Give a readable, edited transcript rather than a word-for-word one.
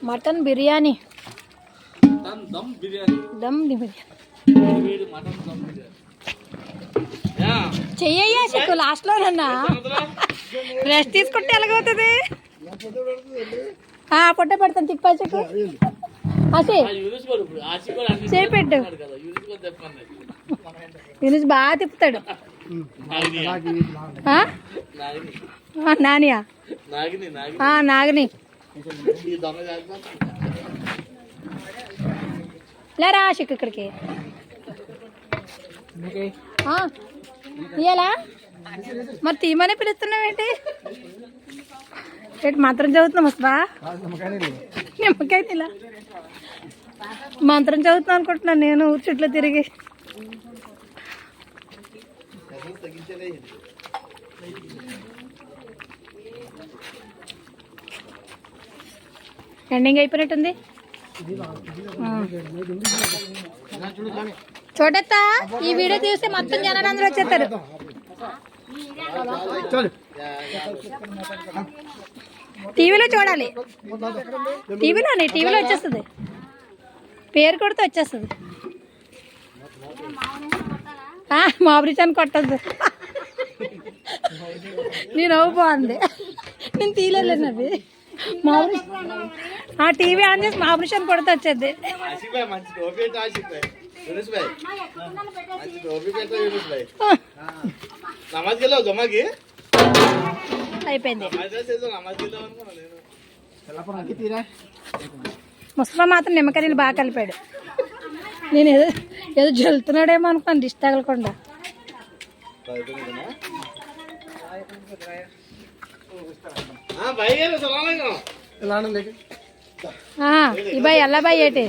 mutton biryani dum biryani చెయ్యయ్యా చెక్కు last లో నన్నా rest తీసుకుంటే ఎలాగవుతుంది పొట్ట పెడతాను తిప్పా చెక్కు అసే చేపెట్టు యూనిస్ బాగా తిప్పుతాడు నానియా నాగిని లేరా చెక్కు ఇక్కడికి ఇయ్యాలా మరి తీమనే పిలుస్తున్నావేంటి ఏంటి మంత్రం చదువుతున్నాం వస్తా నిమ్మకాయ ఇలా మంత్రం చదువుతున్నాం అనుకుంటున్నాను నేను ఊరి చుట్టూ తిరిగి ఎండింగ్ అయిపోయినట్టుంది చూడత్తా ఈ వీడియో చూస్తే మొత్తం జనాలు అందరూ వచ్చేస్తారు టీవీలో చూడాలి టీవీలో వచ్చేస్తుంది పేరు కొడితే వచ్చేస్తుంది మాబరిచాన్ని కొట్టద్దు నీ నవ్వు బాగుంది నేను తీయలేదు అది మాబరి టీవీ ఆన్ చేసి మాబరిచాన్ని కొడితే వచ్చేది అయిపోయింది ముసలా మాత్రం నిమ్మకాయలు బాగా కలిపాడు నేను ఏదో జల్లుతున్నాడేమో అనుకున్నాను దిష్టి తగలకుండా ఈ బాయ్ ఎలా బాయ్ ఏంటి